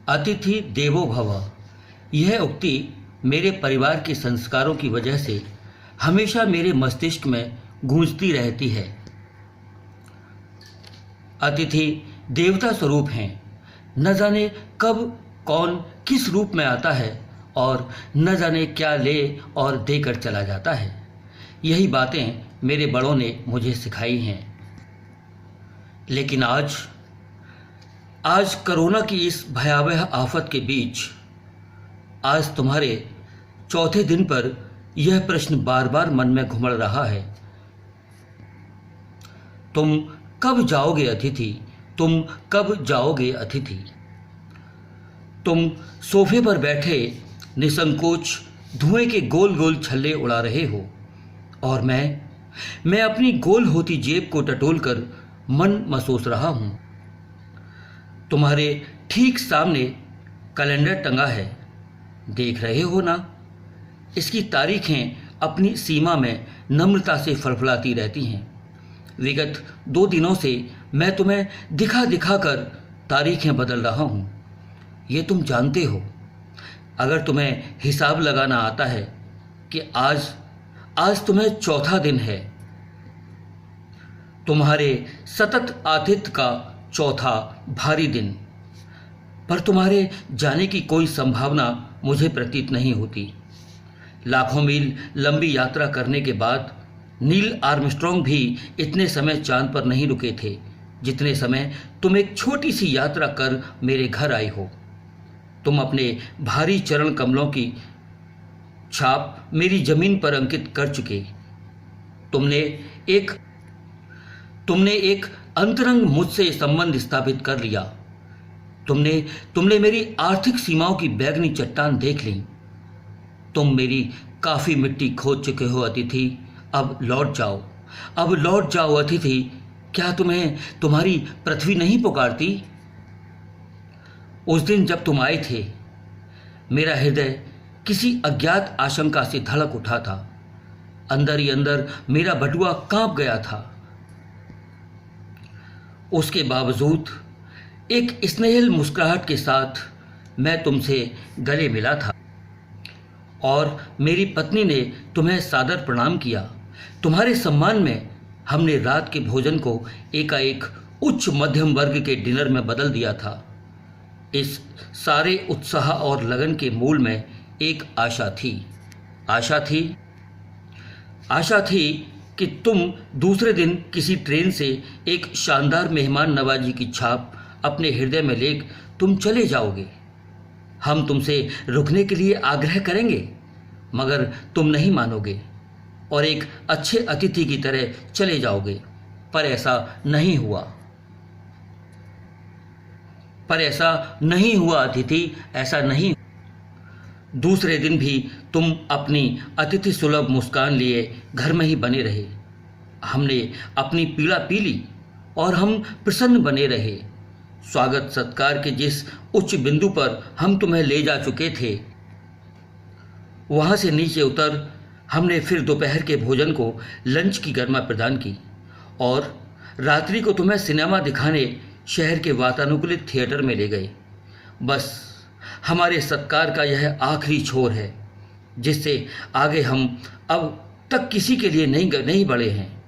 अतिथि देवो भव। यह उक्ति मेरे परिवार के संस्कारों की वजह से हमेशा मेरे मस्तिष्क में गूंजती रहती है। अतिथि देवता स्वरूप हैं। न जाने कब कौन किस रूप में आता है और न जाने क्या ले और देकर चला जाता है। यही बातें मेरे बड़ों ने मुझे सिखाई हैं। लेकिन आज कोरोना की इस भयावह आफत के बीच, आज तुम्हारे चौथे दिन पर यह प्रश्न बार बार मन में घुमड़ रहा है, तुम कब जाओगे अतिथि? तुम कब जाओगे अतिथि? तुम सोफे पर बैठे निसंकोच धुएं के गोल गोल छल्ले उड़ा रहे हो और मैं अपनी गोल होती जेब को टटोलकर मन महसूस रहा हूं। तुम्हारे ठीक सामने कैलेंडर टंगा है, देख रहे हो ना? इसकी तारीखें अपनी सीमा में नम्रता से फड़फड़ाती रहती हैं। विगत 2 दिनों से मैं तुम्हें दिखा दिखा कर तारीखें बदल रहा हूं। ये तुम जानते हो। अगर तुम्हें हिसाब लगाना आता है कि आज तुम्हें चौथा दिन है, तुम्हारे सतत आतिथ्य का चौथा भारी दिन, पर तुम्हारे जाने की कोई संभावना मुझे प्रतीत नहीं होती। लाखों मील लंबी यात्रा करने के बाद नील आर्मस्ट्रॉन्ग भी इतने समय चांद पर नहीं रुके थे जितने समय तुम एक छोटी सी यात्रा कर मेरे घर आई हो। तुम अपने भारी चरण कमलों की छाप मेरी जमीन पर अंकित कर चुके। तुमने एक अंतरंग मुझसे संबंध स्थापित कर लिया। तुमने मेरी आर्थिक सीमाओं की बैगनी चट्टान देख ली। तुम मेरी काफी मिट्टी खोद चुके हो अतिथि। अब लौट जाओ अतिथि। क्या तुम्हें तुम्हारी पृथ्वी नहीं पुकारती? उस दिन जब तुम आए थे, मेरा हृदय किसी अज्ञात आशंका से धड़क उठा था। अंदर ही अंदर मेरा बटुआ कांप गया था। उसके बावजूद एक स्नेहिल मुस्कुराहट के साथ मैं तुमसे गले मिला था और मेरी पत्नी ने तुम्हें सादर प्रणाम किया। तुम्हारे सम्मान में हमने रात के भोजन को एकाएक उच्च मध्यम वर्ग के डिनर में बदल दिया था। इस सारे उत्साह और लगन के मूल में एक आशा थी कि तुम दूसरे दिन किसी ट्रेन से एक शानदार मेहमान नवाजी की छाप अपने हृदय में ले तुम चले जाओगे। हम तुमसे रुकने के लिए आग्रह करेंगे, मगर तुम नहीं मानोगे और एक अच्छे अतिथि की तरह चले जाओगे। पर ऐसा नहीं हुआ अतिथि, ऐसा नहीं। दूसरे दिन भी तुम अपनी अतिथि सुलभ मुस्कान लिए घर में ही बने रहे। हमने अपनी पीड़ा पी ली और हम प्रसन्न बने रहे। स्वागत सत्कार के जिस उच्च बिंदु पर हम तुम्हें ले जा चुके थे, वहां से नीचे उतर हमने फिर दोपहर के भोजन को लंच की गर्मा प्रदान की और रात्रि को तुम्हें सिनेमा दिखाने शहर के वातानुकूलित थिएटर में ले गए। बस हमारे सत्कार का यह आखिरी छोर है, जिससे आगे हम अब तक किसी के लिए नहीं बढ़े हैं।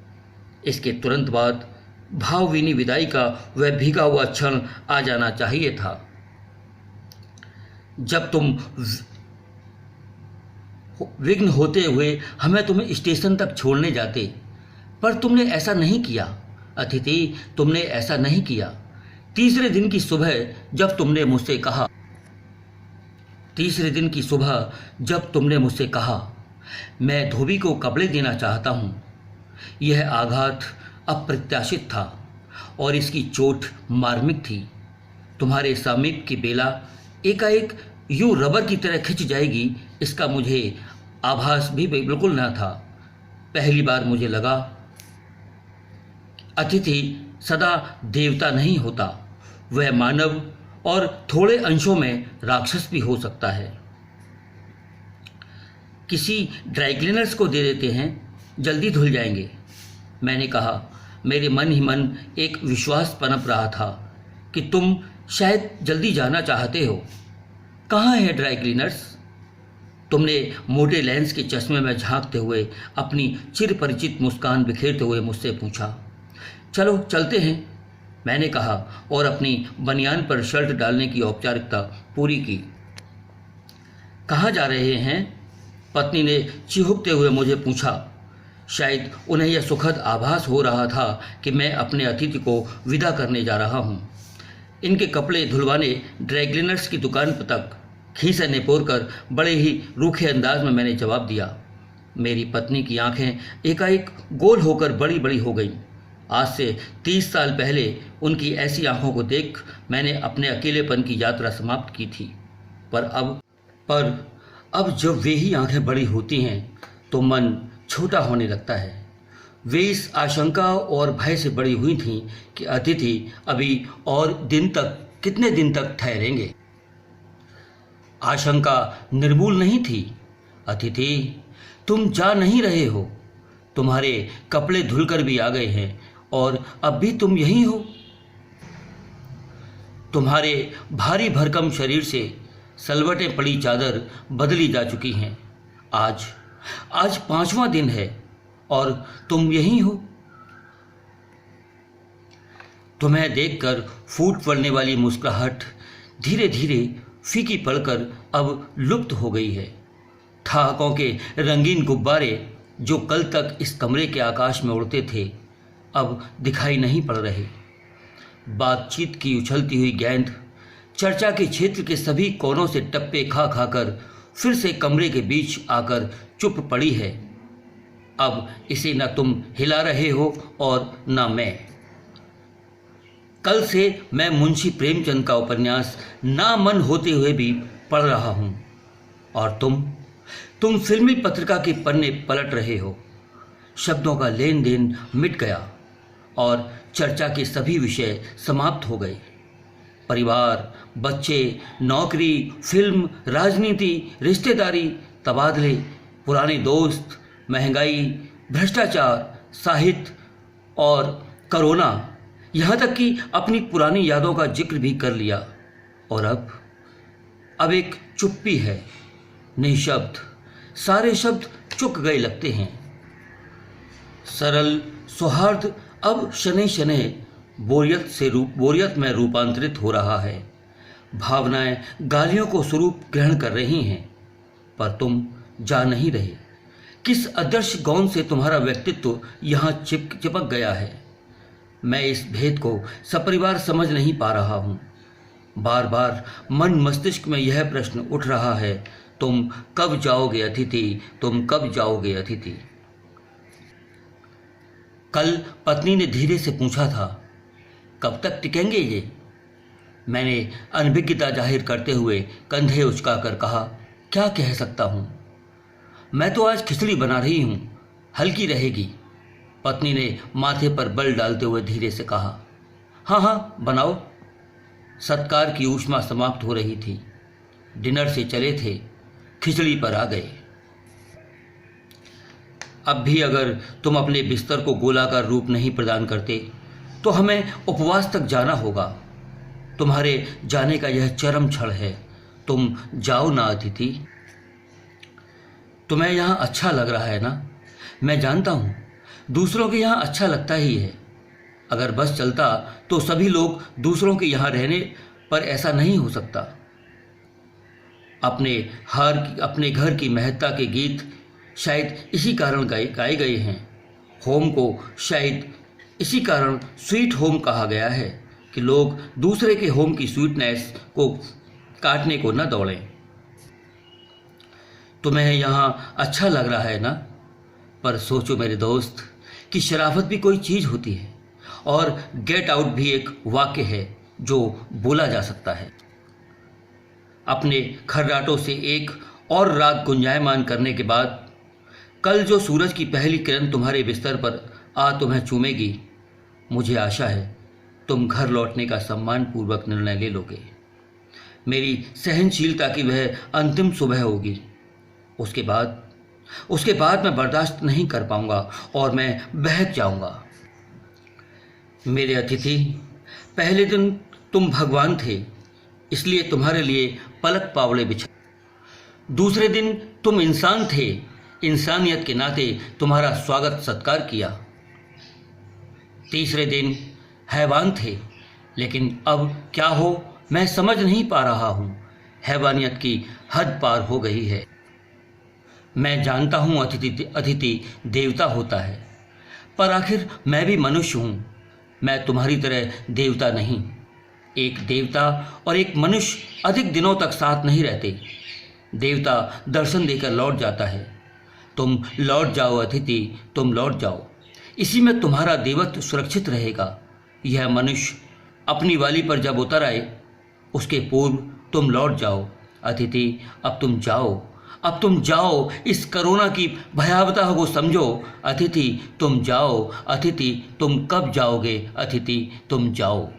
इसके तुरंत बाद भावभीनी विदाई का वह भीगा हुआ क्षण आ जाना चाहिए था, जब तुम विघ्न होते हुए हमें तुम्हें स्टेशन तक छोड़ने जाते। पर तुमने ऐसा नहीं किया अतिथि, तुमने ऐसा नहीं किया। तीसरे दिन की सुबह जब तुमने मुझसे कहा मैं धोबी को कपड़े देना चाहता हूं, यह आघात अप्रत्याशित था और इसकी चोट मार्मिक थी। तुम्हारे सामीप की बेला एकाएक यूं रबर की तरह खिंच जाएगी, इसका मुझे आभास भी बिल्कुल न था। पहली बार मुझे लगा अतिथि सदा देवता नहीं होता, वह मानव और थोड़े अंशों में राक्षस भी हो सकता है। किसी ड्राई क्लीनर्स को दे देते हैं, जल्दी धुल जाएंगे। मैंने कहा। मेरे मन ही मन एक विश्वास पनप रहा था कि तुम शायद जल्दी जाना चाहते हो। कहाँ है ड्राई क्लीनर्स? तुमने मोटे लेंस के चश्मे में झांकते हुए अपनी चिरपरिचित मुस्कान बिखेरते हुए मुझसे पूछा। चलो चलते हैं, मैंने कहा और अपनी बनियान पर शर्ट डालने की औपचारिकता पूरी की। कहाँ जा रहे हैं? पत्नी ने चिहुकते हुए मुझे पूछा। शायद उन्हें यह सुखद आभास हो रहा था कि मैं अपने अतिथि को विदा करने जा रहा हूँ। इनके कपड़े धुलवाने ड्राई क्लीनर्स की दुकान तक खीसे निपोरकर बड़े ही रूखे अंदाज में मैंने जवाब दिया। मेरी पत्नी की आंखें एकाएक गोल होकर बड़ी बड़ी हो गईं। आज से 30 साल पहले उनकी ऐसी आंखों को देख मैंने अपने अकेलेपन की यात्रा समाप्त की थी। पर अब जब वे ही आंखें बड़ी होती हैं तो मन छोटा होने लगता है। वे इस आशंका और भय से बड़ी हुई थीं कि अतिथि अभी और कितने दिन तक ठहरेंगे। आशंका निर्मूल नहीं थी। अतिथि, तुम जा नहीं रहे हो। तुम्हारे कपड़े धुलकर भी आ गए हैं और अब भी तुम यहीं हो। तुम्हारे भारी भरकम शरीर से सलवटें पड़ी चादर बदली जा चुकी हैं। आज 5वां दिन है और तुम यहीं हो। तुम्हें देखकर फूट पड़ने वाली मुस्कुराहट धीरे धीरे फीकी पड़कर अब लुप्त हो गई है। ठहाकों के रंगीन गुब्बारे जो कल तक इस कमरे के आकाश में उड़ते थे अब दिखाई नहीं पड़ रहे। बातचीत की उछलती हुई गेंद चर्चा के क्षेत्र के सभी कोनों से टप्पे खा खाकर फिर से कमरे के बीच आकर चुप पड़ी है। अब इसे न तुम हिला रहे हो और न मैं। कल से मैं मुंशी प्रेमचंद का उपन्यास ना मन होते हुए भी पढ़ रहा हूं और तुम फिल्मी पत्रिका के पन्ने पलट रहे हो। शब्दों का लेन देन मिट गया और चर्चा के सभी विषय समाप्त हो गए। परिवार, बच्चे, नौकरी, फिल्म, राजनीति, रिश्तेदारी, तबादले, पुराने दोस्त, महंगाई, भ्रष्टाचार, साहित्य और कोरोना, यहाँ तक कि अपनी पुरानी यादों का जिक्र भी कर लिया। और अब एक चुप्पी है, निशब्द। सारे शब्द चुक गए लगते हैं। सरल सौहार्द अब शनै शनै बोरियत में रूपांतरित हो रहा है। भावनाएं गालियों को स्वरूप ग्रहण कर रही हैं, पर तुम जा नहीं रहे। किस आदर्श गौन से तुम्हारा व्यक्तित्व यहाँ चिपक गया है, मैं इस भेद को सपरिवार समझ नहीं पा रहा हूँ। बार बार मन मस्तिष्क में यह प्रश्न उठ रहा है, तुम कब जाओगे अतिथि, तुम कब जाओगे अतिथि। कल पत्नी ने धीरे से पूछा था, कब तक टिकेंगे ये? मैंने अनभिज्ञता जाहिर करते हुए कंधे उचकाकर कहा, क्या कह सकता हूँ, मैं तो आज खिचड़ी बना रही हूँ, हल्की रहेगी। पत्नी ने माथे पर बल डालते हुए धीरे से कहा, हाँ हाँ बनाओ। सत्कार की ऊष्मा समाप्त हो रही थी। डिनर से चले थे, खिचड़ी पर आ गए। अब भी अगर तुम अपने बिस्तर को गोलाकार रूप नहीं प्रदान करते तो हमें उपवास तक जाना होगा। तुम्हारे जाने का यह चरम क्षण है, तुम जाओ ना अतिथि। तुम्हें यहाँ अच्छा लग रहा है ना? मैं जानता हूँ दूसरों के यहाँ अच्छा लगता ही है। अगर बस चलता तो सभी लोग दूसरों के यहाँ रहने पर ऐसा नहीं हो सकता। अपने घर की महत्ता के गीत शायद इसी कारण गाए गए हैं। होम को शायद इसी कारण स्वीट होम कहा गया है कि लोग दूसरे के होम की स्वीटनेस को काटने को न दौड़ें। तुम्हें यहाँ अच्छा लग रहा है ना? पर सोचो मेरे दोस्त कि शराफत भी कोई चीज़ होती है और गेट आउट भी एक वाक्य है जो बोला जा सकता है। अपने खर्राटों से एक और रात गुंजायमान करने के बाद कल जो सूरज की पहली किरण तुम्हारे बिस्तर पर आ तुम्हें चूमेगी, मुझे आशा है तुम घर लौटने का सम्मानपूर्वक निर्णय ले लोगे। मेरी सहनशीलता की वह अंतिम सुबह होगी। उसके बाद मैं बर्दाश्त नहीं कर पाऊंगा और मैं बहक जाऊंगा। मेरे अतिथि, पहले दिन तुम भगवान थे, इसलिए तुम्हारे लिए पलक पावड़े बिछा। दूसरे दिन तुम इंसान थे, इंसानियत के नाते तुम्हारा स्वागत सत्कार किया। तीसरे दिन हैवान थे, लेकिन अब क्या हो मैं समझ नहीं पा रहा हूँ। हैवानियत की हद पार हो गई है। मैं जानता हूँ अतिथि देवता होता है, पर आखिर मैं भी मनुष्य हूँ। मैं तुम्हारी तरह देवता नहीं। एक देवता और एक मनुष्य अधिक दिनों तक साथ नहीं रहते। देवता दर्शन देकर लौट जाता है। तुम लौट जाओ अतिथि, तुम लौट जाओ। इसी में तुम्हारा देवत्व सुरक्षित रहेगा। यह मनुष्य अपनी वाली पर जब उतर आए, उसके पूर्व तुम लौट जाओ अतिथि। अब तुम जाओ, अब तुम जाओ। इस कोरोना की भयावहता को समझो अतिथि। तुम जाओ अतिथि, तुम कब जाओगे अतिथि, तुम जाओ।